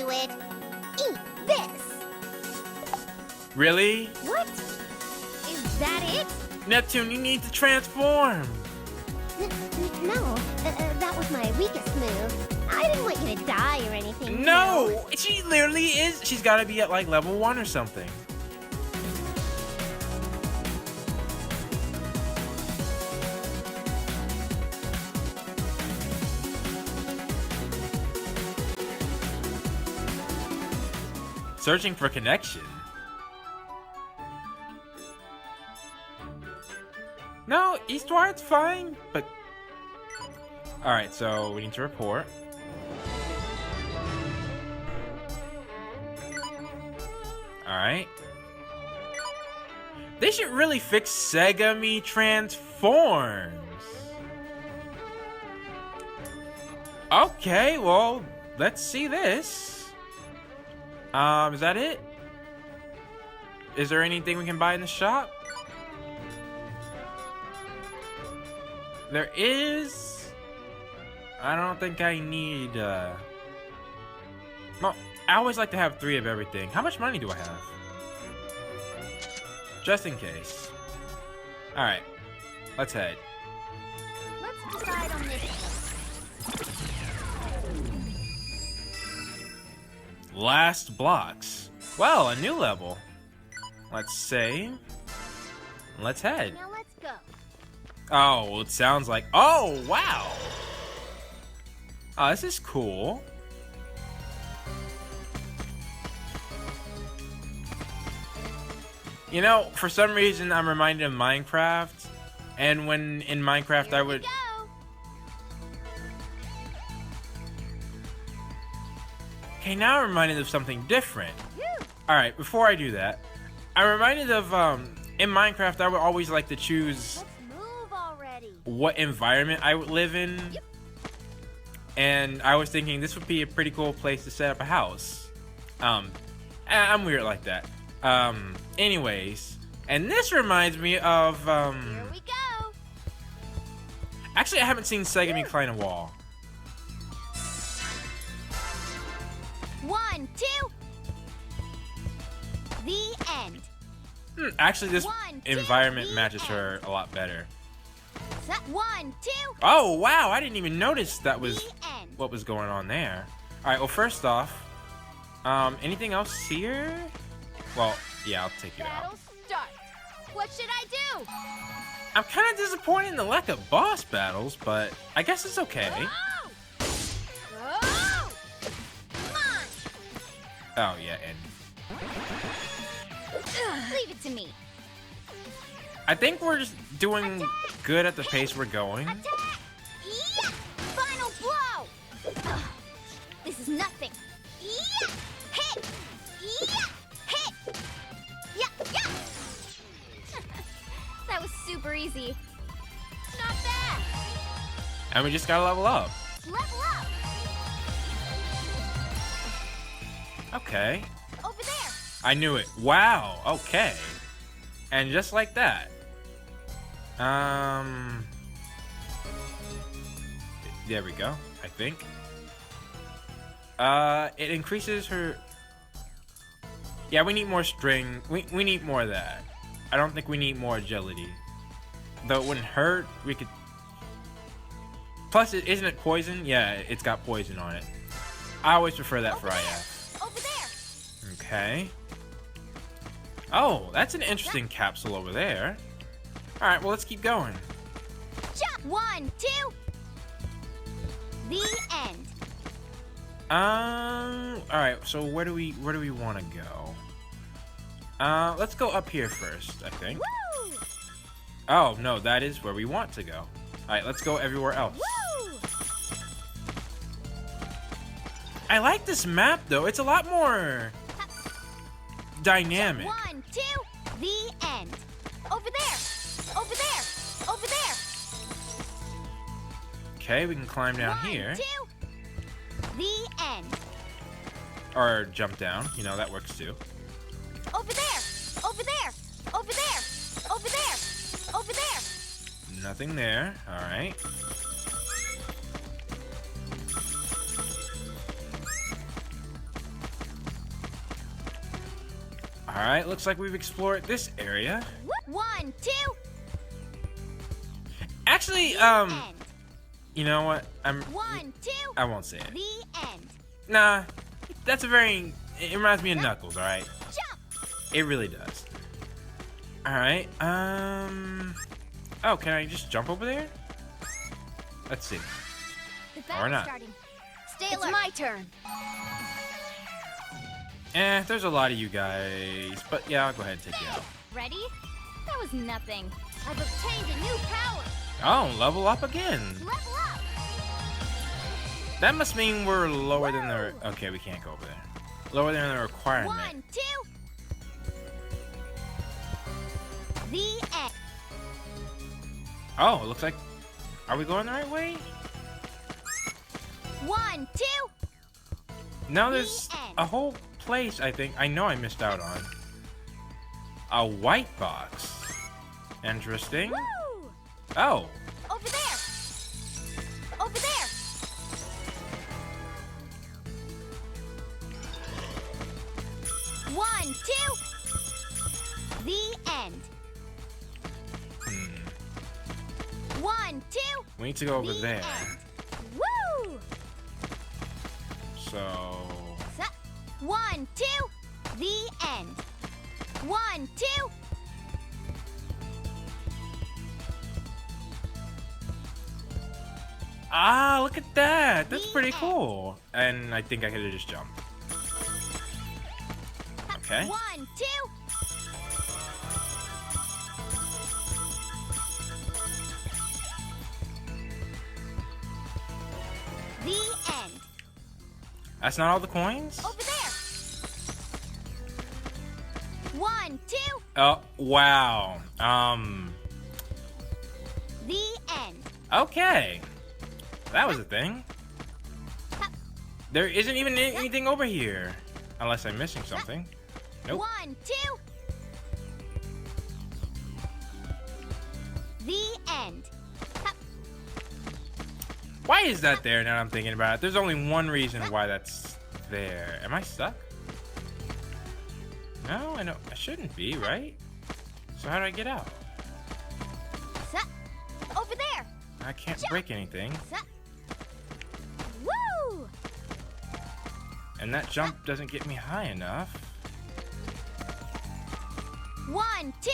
do it. Eat this. Really? What? Is that it? Neptune, you need to transform. No, that was my weakest move. I didn't want you to die or anything. No, she literally is. She's got to be at like level 1 or something. Searching for connection. No, Eastward's fine, but... Alright, so we need to report. Alright. They should really fix SEGAMI transforms. Okay, well, let's see this. Is that it? Is there anything we can buy in the shop? There is. I don't think I need, well, I always like to have 3 of everything. How much money do I have? Just in case. Alright. Let's head. Let's decide on this. Last blocks. Well, a new level. Let's save. Let's head. Now let's go. Oh, well, it sounds like... Oh, wow! Oh, this is cool. You know, for some reason, I'm reminded of Minecraft. And when in Minecraft, I would... Okay, now I'm reminded of something different. Alright, before I do that, I'm reminded of, in Minecraft, I would always like to choose what environment I would live in. And I was thinking this would be a pretty cool place to set up a house. I'm weird like that. Anyways, and this reminds me of, Here we go. Actually, I haven't seen SEGAMI climb a wall. 1, 2. The end. Actually, this 1, 2, environment the matches end. her a lot better. 1, 2. Oh, wow, I didn't even notice that was The end. what was going on there. Alright, well, first off, anything else here? Well, yeah, I'll take you out. Battle start. What should I do? I'm kind of disappointed in the lack of boss battles, but I guess it's okay. Oh! Oh! Come on. Oh, yeah, and Leave it to me. I think we're just doing good at the pace we're going. Attack! Yeah! Final blow! Ugh. This is nothing. Yeah! Hit! Yeah! Hit! Yeah! Yeah! That was super easy. Not bad. And we just gotta level up. Level up. Okay. Over there. I knew it. Wow, okay. And just like that. There we go, I think. It increases her... Yeah, we need more string. We need more of that. I don't think we need more agility. Though it wouldn't hurt, we could... Plus, isn't it poison? Yeah, it's got poison on it. I always prefer that for IF. Over there. Okay. Oh, that's an interesting capsule over there. Alright, well, let's keep going. Jump. 1, 2. The end. Alright, so where do we want to go? Let's go up here first, I think. Woo! Oh, no, that is where we want to go. Alright, let's go everywhere else. Woo! I like this map, though. It's a lot more dynamic. 1, 2. The end. Over there. Over there. Over there. Okay, we can climb down 1, here. 2. The end. Or jump down. You know, that works too. Over there. Over there. Over there. Over there. Over there. Nothing there. Alright. Alright, looks like we've explored this area. 1, 2. Actually, End. you know what? 1, 2. I won't say it. The end. Nah, that's a very, it reminds me of Knuckles, alright? Jump. It really does. Alright, oh, can I just jump over there? Let's see. The Or battle's not. starting. Stay alert. It's my turn. There's a lot of you guys, but yeah, I'll go ahead and take you out. Ready? That was nothing. I've obtained a new power. Oh, level up again. Level up. That must mean we're lower than the... Okay, we can't go over there. Lower than the requirement. 1, 2. The end. Oh, it looks like... Are we going the right way? 1, 2. No, there's The end. a whole place, I think. I know I missed out on. A white box. Interesting. Woo! Oh. Over there. Over there. One, 2. The end. 1, 2. We need to go over The there. end. Woo! So... 1, 2. The end. 1, 2. Ah, look at that. That's The pretty end. cool. And I think I could have just jumped. Okay. 1, 2. The end. That's not all the coins? Over there. 1, 2. Oh, wow. The end. Okay. That was a thing. There isn't even anything over here. Unless I'm missing something. Nope. 1, 2. The end. Why is that there now that I'm thinking about it? There's only one reason why that's there. Am I stuck? No, I know I shouldn't be, right? So how do I get out? Over there. I can't break anything. Woo! And that jump doesn't get me high enough. 1, 2.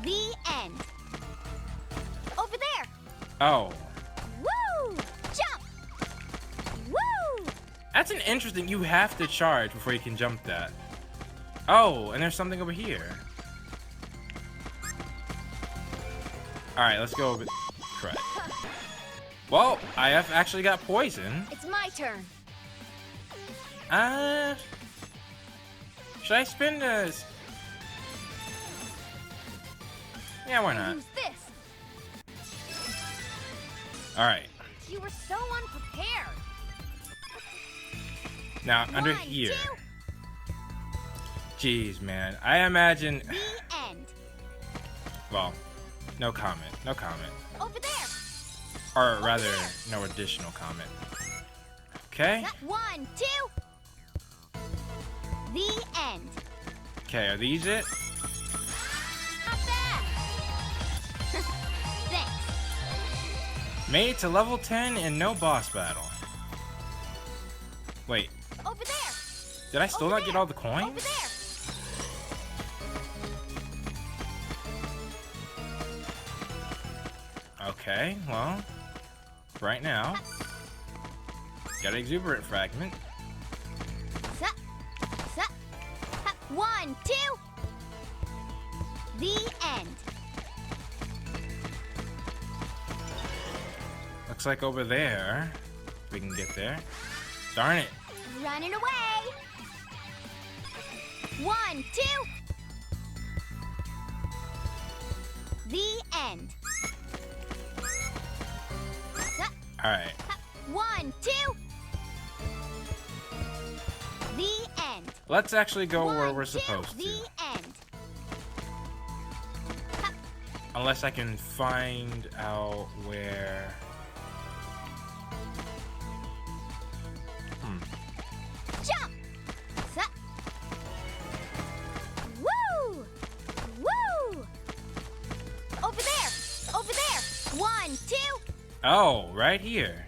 The end. Over there. Oh. Woo! Jump. Woo! That's an interesting... You have to charge before you can jump that. Oh, and there's something over here. Alright, let's go over... Crap. Well, I have actually got poison. It's my turn. Should I spin this? Yeah, why not? Use this. Alright. You were so unprepared. Now, under 1, here. 2. Jeez, man. I imagine... The end. Well, no comment. No comment. Over there. Or rather, no additional comment. Okay. 1, 2. The end. Okay, are these it? Not bad. Thanks. Made it to level 10 and no boss battle. Wait, Over there. did I still Over not get there. all the coins? Over there. Okay, well, right now, got an exuberant fragment. 1, 2. The end. Looks like over there, if we can get there. Darn it. Running away. 1, 2. The end. Alright, 1, 2. The end. let's actually go where 1, we're 2. supposed to. The end. Unless I can find out where... Jump. 1, 2. Oh, right here.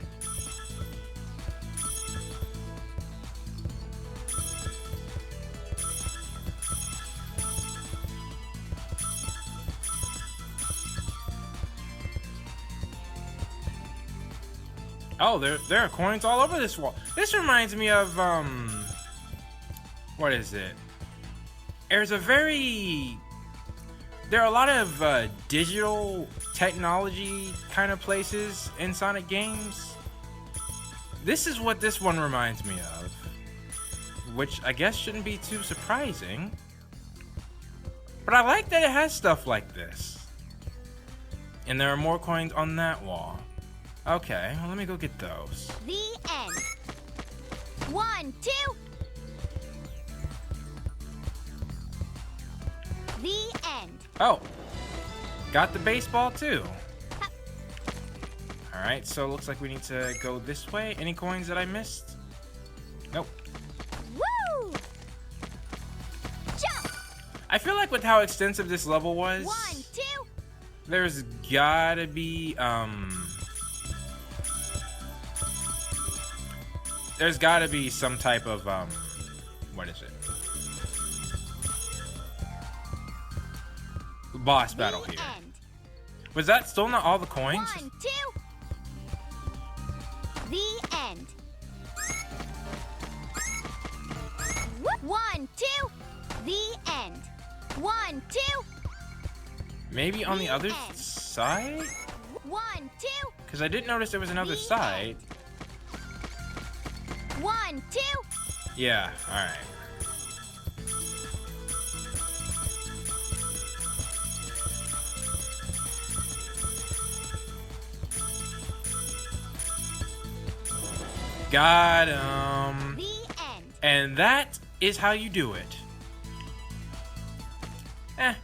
Oh, there are coins all over this wall. This reminds me of what is it? There are a lot of digital technology kind of places in Sonic games. This is what this one reminds me of, which I guess shouldn't be too surprising. But I like that it has stuff like this. And there are more coins on that wall. Okay, well, let me go get those. The end. 1, 2. The end. Oh, got the baseball too. All right, so it looks like we need to go this way. Any coins that I missed? Nope. Woo! Jump. I feel like with how extensive this level was, 1, 2. there's gotta be some type of what is it? Boss battle here. End. Was that still not all the coins? 1, 2. The end. 1, 2. The end. 1, 2. Maybe on the other end. side? 1, 2. Because I didn't notice there was another The side. 1, 2. Yeah, alright. Got him. The end. And that is how you do it.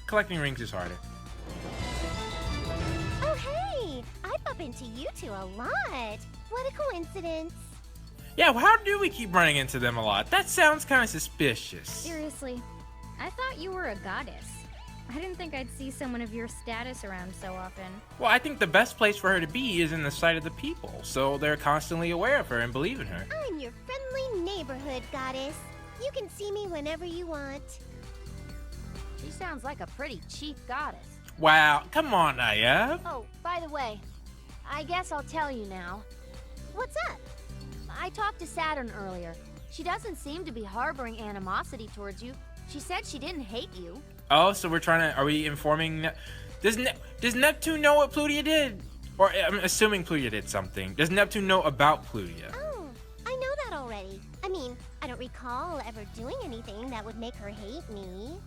Collecting rings is harder. Oh, hey! I bump into you two a lot. What a coincidence. Yeah, well, how do we keep running into them a lot? That sounds kind of suspicious. Seriously, I thought you were a goddess. I didn't think I'd see someone of your status around so often. Well, I think the best place for her to be is in the sight of the people, so they're constantly aware of her and believe in her. I'm your friendly neighborhood goddess. You can see me whenever you want. She sounds like a pretty cheap goddess. Wow, come on, IF. Oh, by the way, I guess I'll tell you now. What's up? I talked to Saturn earlier. She doesn't seem to be harboring animosity towards you. She said she didn't hate you. Oh, so we're trying to, are we informing, does Neptune know what Plutia did? Or I'm assuming Plutia did something. Does Neptune know about Plutia? Oh, I know that already. I mean, I don't recall ever doing anything that would make her hate me.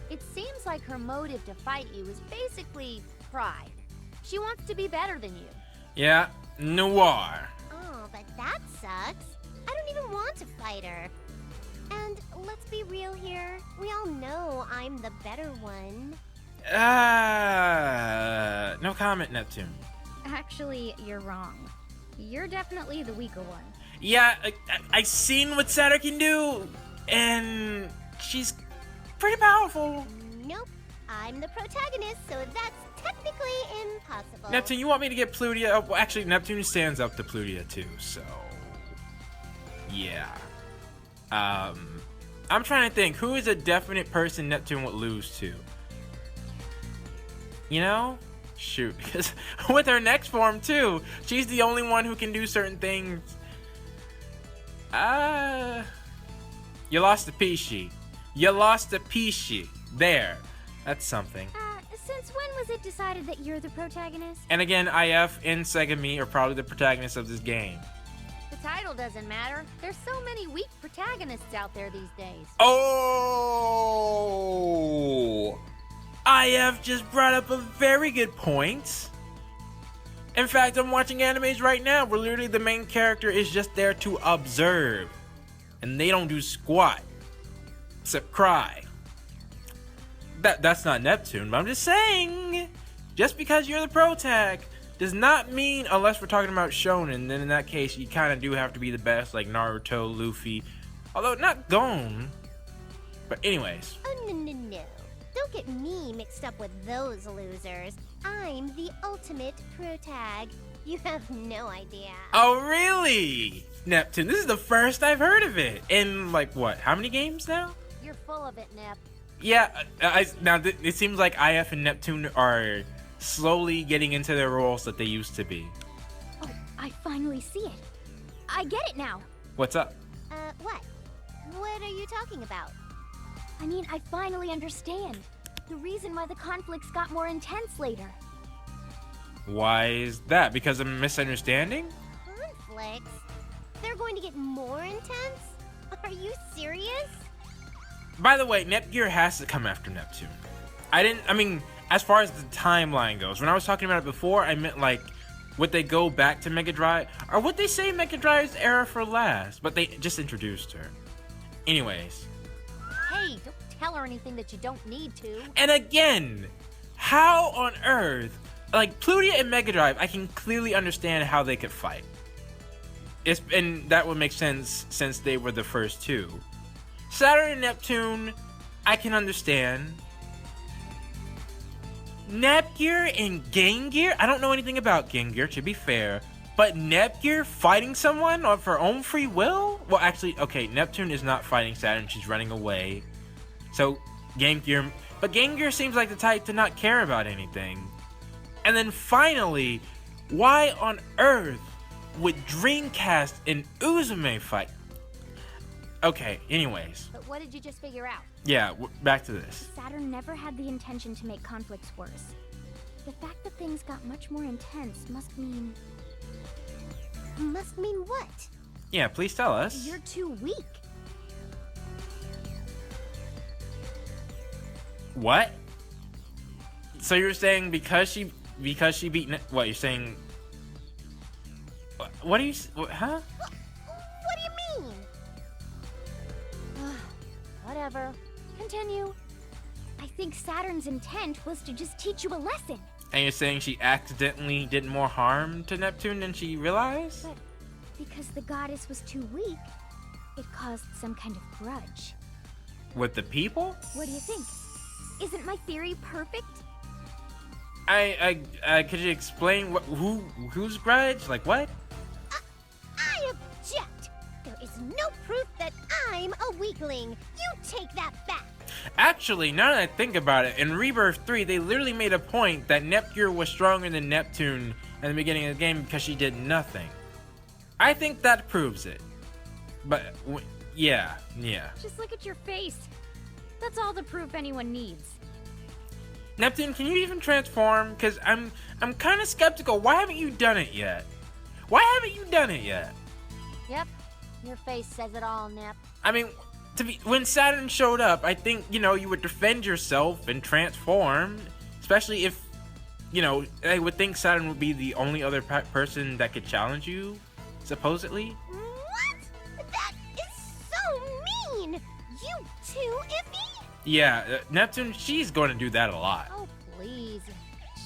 It seems like her motive to fight you is basically pride. She wants to be better than you. Yeah, Noir. Oh, but that sucks. I don't even want to fight her. And let's be real here. We all know I'm the better one. No comment, Neptune. Actually, you're wrong. You're definitely the weaker one. Yeah, I seen what Saturn can do, and she's pretty powerful. Nope. I'm the protagonist, so that's technically impossible. Neptune, you want me to get Plutia? Oh, well, actually, Neptune stands up to Plutia too, so yeah. I'm trying to think, who is a definite person Neptune would lose to? You know? Shoot, because with her next form too, she's the only one who can do certain things. You lost to Pishi. You lost to Pishi. There. That's something. Since when was it decided that you're the protagonist? And again, IF and SEGAMI are probably the protagonists of this game. The title doesn't matter. There's so many weak protagonists out there these days. Oh! IF just brought up a very good point. In fact, I'm watching animes right now where literally the main character is just there to observe. And they don't do squat. Except cry. That's not Neptune, but I'm just saying. Just because you're the protag does not mean, unless we're talking about shonen, then in that case you kind of do have to be the best, like Naruto, Luffy. Although not Gon. But anyways. Oh, no. Don't get me mixed up with those losers. I'm the ultimate protag. You have no idea. Oh, really? Neptune, this is the first I've heard of it. In, like, what, how many games now? You're full of it, Nep. Yeah, it seems like IF and Neptune are slowly getting into their roles that they used to be. Oh, I finally see it. I get it now. What's up? What? What are you talking about? I mean, I finally understand. The reason why the conflicts got more intense later. Why is that? Because of a misunderstanding? Conflicts? They're going to get more intense? Are you serious? By the way, Netgear has to come after Neptune. I mean, as far as the timeline goes, when I was talking about it before, I meant like, would they go back to Mega Drive? Or would they say Mega Drive's era for last? But they just introduced her. Anyways. Hey, don't tell her anything that you don't need to. And again, how on earth, like Plutia and Mega Drive, I can clearly understand how they could fight. And that would make sense since they were the first two. Saturn and Neptune, I can understand. Netgear and Game Gear? I don't know anything about Game Gear, to be fair. But Netgear fighting someone of her own free will? Well, actually, okay, Neptune is not fighting Saturn, she's running away. So, Game Gear... But Game Gear seems like the type to not care about anything. And then finally, why on earth would Dreamcast and Uzume fight? Okay, anyways. But what did you just figure out? Yeah, back to this. Saturn never had the intention to make conflicts worse. The fact that things got much more intense must mean... Must mean what? Yeah, please tell us. You're too weak. What? So you're saying because she beat what? You're saying? What are you? Huh? What do you mean? Whatever. Continue. I think Saturn's intent was to just teach you a lesson. And you're saying she accidentally did more harm to Neptune than she realized? But because the goddess was too weak, it caused some kind of grudge. With the people? What do you think? Isn't my theory perfect? Could you explain whose grudge? Like what? I object! There is no proof that I'm a weakling. You take that back. Actually, now that I think about it, in Rebirth 3, they literally made a point that Netgear was stronger than Neptune in the beginning of the game because she did nothing. I think that proves it. But, yeah. Just look at your face. That's all the proof anyone needs. Neptune, can you even transform? Because I'm kind of skeptical. Why haven't you done it yet? Yep. Your face says it all, Nep. I mean, when Saturn showed up, I think, you would defend yourself and transform. Especially if, I would think Saturn would be the only other person that could challenge you, supposedly. What? That is so mean! You too, Iffy? Yeah, Neptune, she's going to do that a lot. Oh, please.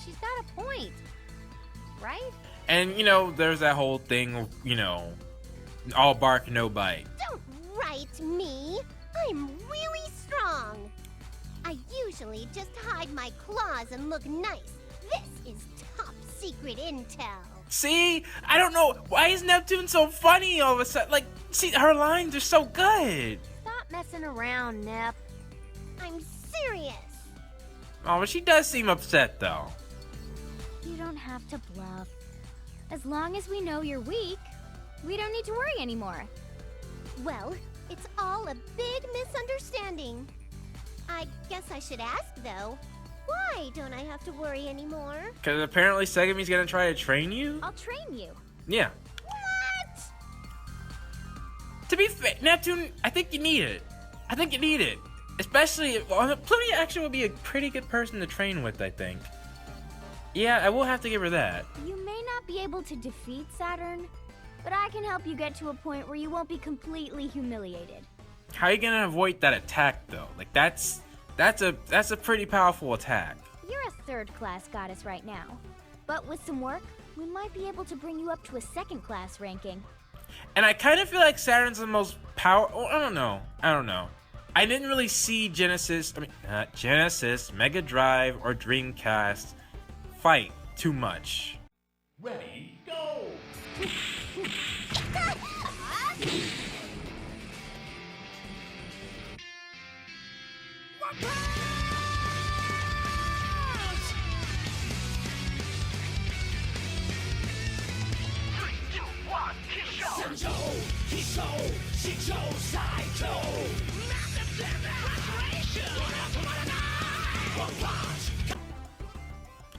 She's got a point. Right? And, there's that whole thing of, all bark, no bite. Don't write me. I'm really strong. I usually just hide my claws and look nice. This is top secret intel. See? I don't know. Why is Neptune so funny all of a sudden? Like, see, her lines are so good. Stop messing around, Nep. I'm serious. Oh, but she does seem upset, though. You don't have to bluff. As long as we know you're weak, we don't need to worry anymore. Well, it's all a big misunderstanding. I guess I should ask, though. Why don't I have to worry anymore? Because apparently Segami's going to try to train you? I'll train you. Yeah. What? To be fair, Neptune, I think you need it. Especially, Plutia actually would be a pretty good person to train with, I think. Yeah, I will have to give her that. You may not be able to defeat Saturn, but I can help you get to a point where you won't be completely humiliated. How are you going to avoid that attack, though? Like, that's a pretty powerful attack. You're a third-class goddess right now, but with some work, we might be able to bring you up to a second-class ranking. And I kind of feel like Saturn's the most powerful. I don't know. I didn't really see Genesis, Mega Drive, or Dreamcast fight too much. Ready, go!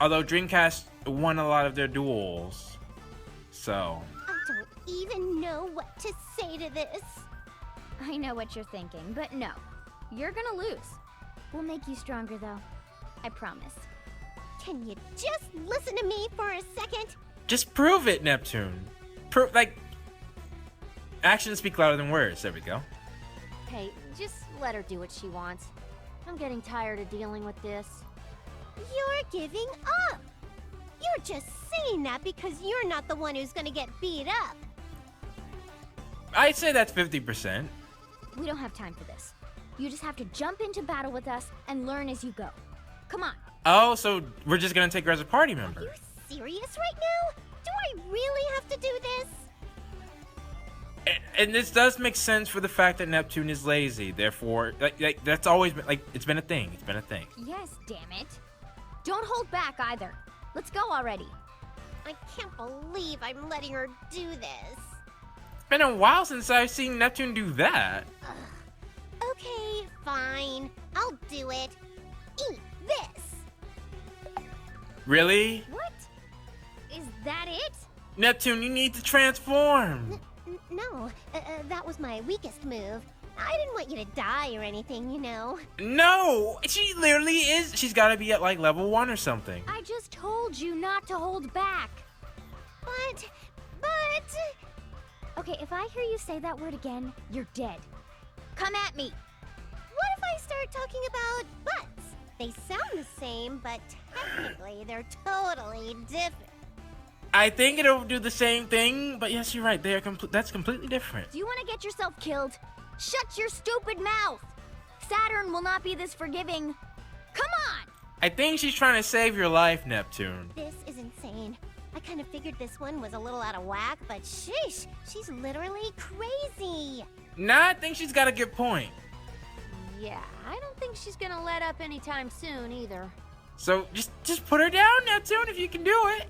Although Dreamcast won a lot of their duels, so. I don't even know what to say to this. I know what you're thinking, but no. You're gonna lose. We'll make you stronger, though. I promise. Can you just listen to me for a second? Just prove it, Neptune. Actions speak louder than words. There we go. Hey, just let her do what she wants. I'm getting tired of dealing with this. You're giving up. You're just saying that because you're not the one who's gonna get beat up. I'd say that's 50%. We don't have time for this. You just have to jump into battle with us and learn as you go. Come on. Oh, so we're just gonna take her as a party Are member. you serious right now? Do I really have to do this? And this does make sense for the fact that Neptune is lazy. Therefore, like that's always been it's been a thing. It's been a thing. Yes, damn it. Don't hold back either. Let's go already. I can't believe I'm letting her do this. It's been a while since I've seen Neptune do that. Okay, fine. I'll do it. Eat this. Really? What? Is that it? Neptune, you need to transform. No, that was my weakest move. I didn't want you to die or anything, you know. No, she literally is. She's got to be at like level 1 or something. I just told you not to hold back. But... Okay, if I hear you say that word again, you're dead. Come at me. What if I start talking about butts? They sound the same, but technically they're totally different. I think it'll do the same thing, but yes, you're right. They are that's completely different. Do you want to get yourself killed? Shut your stupid mouth! Saturn will not be this forgiving. Come on! I think she's trying to save your life, Neptune. This is insane. I kind of figured this one was a little out of whack, but sheesh, she's literally crazy. Nah, I think she's got a good point. Yeah, I don't think she's gonna let up anytime soon either. So just put her down, Neptune, if you can do it.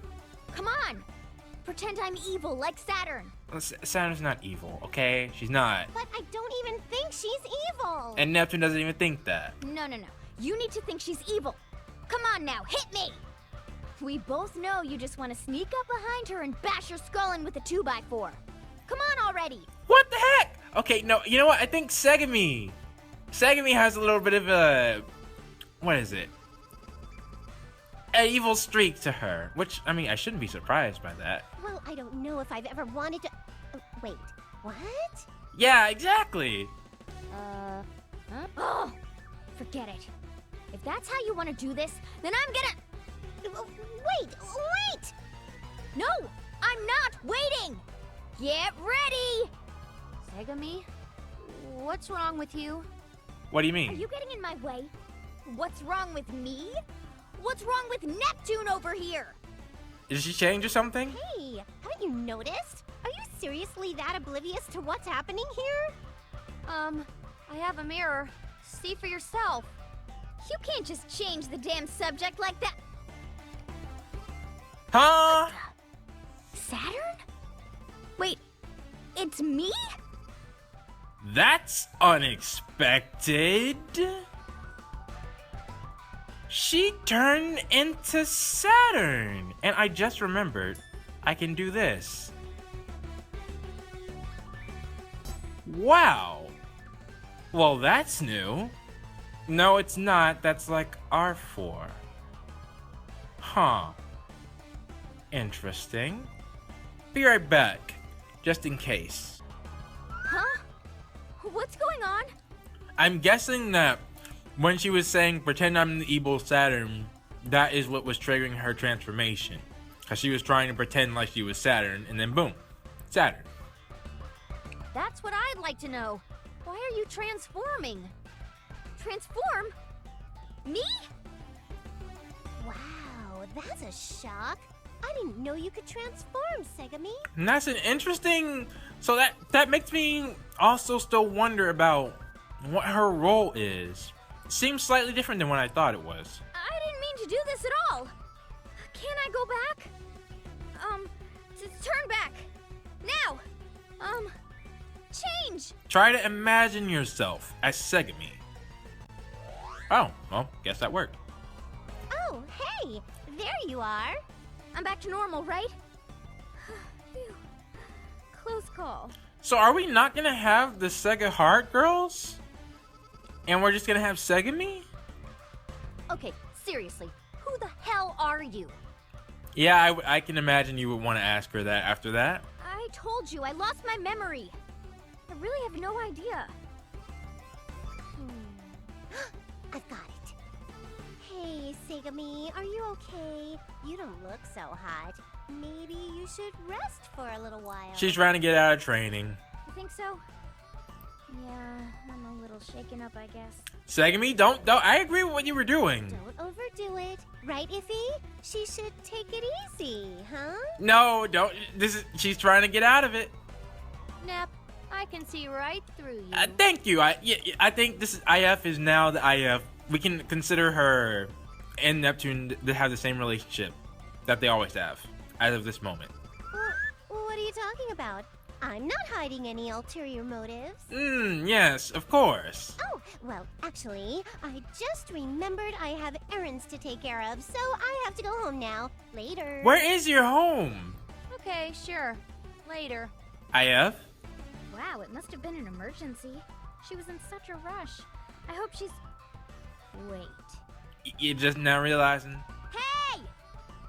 Come on! Pretend I'm evil like Saturn. Saturn's not evil, okay? She's not. But I don't even think she's evil. And Neptune doesn't even think that. No. You need to think she's evil. Come on now, hit me! We both know you just want to sneak up behind her and bash her skull in with a 2x4. Come on already! What the heck? Okay, no, you know what? I think SEGAMI has a little bit of a... What is it? An evil streak to her. Which, I mean, I shouldn't be surprised by that. Well, I don't know if I've ever wanted to... wait, what? Yeah, exactly. Huh? Oh! Forget it. If that's how you want to do this, then I'm gonna... Wait! No! I'm not waiting! Get ready! SEGAMI, what's wrong with you? What do you Are mean? you getting in my way? What's wrong with me? What's wrong with Neptune over here? Did she change or something? Hey, haven't you noticed? Are you seriously that oblivious to what's happening here? I have a mirror. See for yourself. You can't just change the damn subject like that. Huh? Saturn? Wait, it's me? That's unexpected. She turned into Saturn. And I just remembered, I can do this. Wow. Well, that's new. No, it's not. That's like R4. Huh. Interesting. Be right back, just in case. Huh? What's going on? I'm guessing that when she was saying, pretend I'm the evil Saturn, that is what was triggering her transformation. Because she was trying to pretend like she was Saturn, and then boom, Saturn. That's what I'd like to know. Why are you transforming? Transform? Me? Wow, that's a shock. I didn't know you could transform, SEGAMI. And that's an interesting... So that makes me also still wonder about what her role is. Seems slightly different than what I thought it was. I didn't mean to do this at all. Can I go back? Turn back. Now. Change. Try to imagine yourself as SEGAMI. Oh, well, guess that worked. Oh, hey, there you are. I'm back to normal, right? Phew. Close call. So are we not gonna have the Sega Heart Girls? And we're just gonna have SEGAMI? Okay, seriously, who the hell are you? Yeah, I can imagine you would want to ask her that after that. I told you, I lost my memory. I really have no idea. I've got it. Hey, SEGAMI, are you okay? You don't look so hot. Maybe you should rest for a little while. She's trying to get out of training. You think so? Yeah, I'm a little shaken up, I guess. SEGAMI, don't. I agree with what you were doing. Don't overdo it. Right, Iffy? She should take it easy, huh? No, don't. She's trying to get out of it. Nep, I can see right through you. Thank you. I think this is IF is now the IF. We can consider her and Neptune to have the same relationship that they always have as of this moment. Well, what are you talking about? I'm not hiding any ulterior motives. Yes, of course. Oh, well, actually, I just remembered I have errands to take care of, so I have to go home now. Later. Where is your home? Okay, sure. Later. IF? Wow, it must have been an emergency. She was in such a rush. I hope she's... Wait. You're just now realizing? Hey!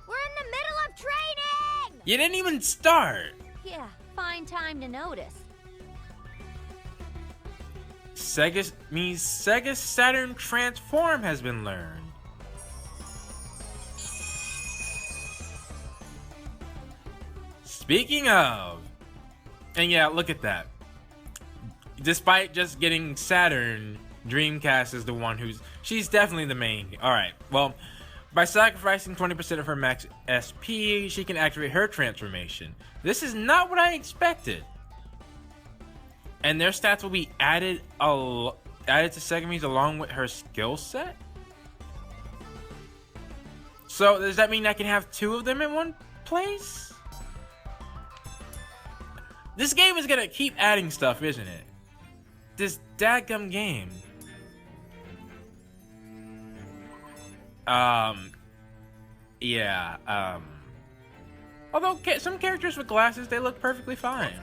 We're in the middle of training! You didn't even start. Yeah, fine time to notice. Sega Saturn Transform has been learned. Speaking of, and yeah, look at that. Despite just getting Saturn, Dreamcast is the one she's definitely the main. Alright, well, by sacrificing 20% of her max SP, she can activate her transformation. This is not what I expected. And their stats will be added to SEGAMI's along with her skill set? So does that mean I can have two of them in one place? This game is gonna keep adding stuff, isn't it? This dadgum game. Yeah, although some characters with glasses, they look perfectly fine.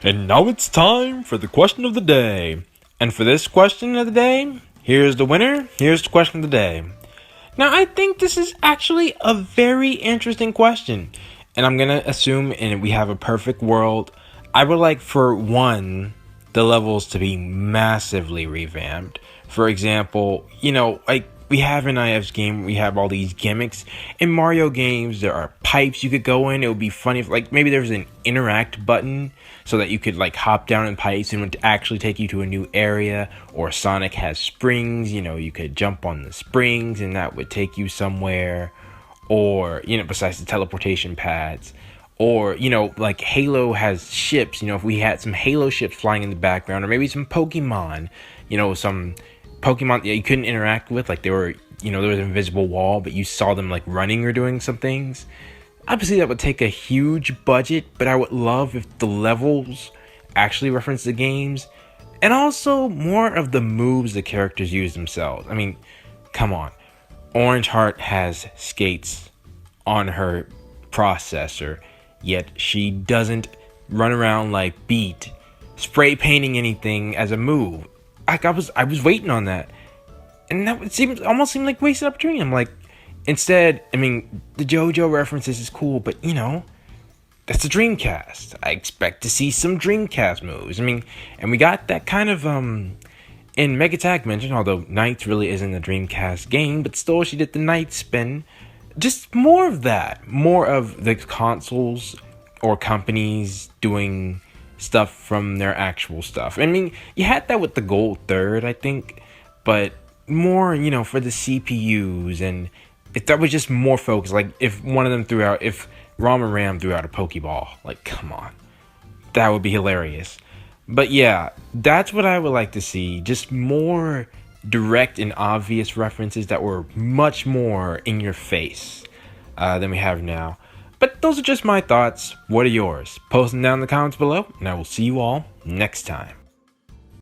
And now it's time for the question of the day. And for this question of the day, here's the winner, here's the question of the day. Now, I think this is actually a very interesting question. And I'm gonna assume, and we have a perfect world, I would like for one, the levels to be massively revamped. For example, like we have in IF's game, we have all these gimmicks. In Mario games, there are pipes you could go in. It would be funny if, like, maybe there was an interact button so that you could, like, hop down in pipes and it would actually take you to a new area. Or Sonic has springs, you could jump on the springs and that would take you somewhere. Or, besides the teleportation pads. Or, like Halo has ships, if we had some Halo ships flying in the background, or maybe some Pokemon, some Pokemon that you couldn't interact with, like they were, there was an invisible wall, but you saw them like running or doing some things. Obviously that would take a huge budget, but I would love if the levels actually reference the games, and also more of the moves the characters use themselves. I mean, come on. Orange Heart has skates on her processor, yet she doesn't run around like Beat, spray painting anything as a move. Like I was waiting on that, and that would almost seem like wasted opportunity. I'm like, instead, I mean, the JoJo references is cool, but that's a Dreamcast. I expect to see some Dreamcast moves. I mean, and we got that kind of in Mega Tag Mention, although Knights really isn't a Dreamcast game, but still she did the Night Spin. Just more of that, more of the consoles or companies doing stuff from their actual stuff. I mean, you had that with the Gold Third, I think, but more, you know, for the CPUs, and if that was just more focused, like if one of them threw out, if Rom and Ram threw out a Pokeball, like come on, that would be hilarious. But yeah, that's what I would like to see, just more direct and obvious references that were much more in your face than we have now. But those are just my thoughts. What are yours? Post them down in the comments below, and I will see you all next time.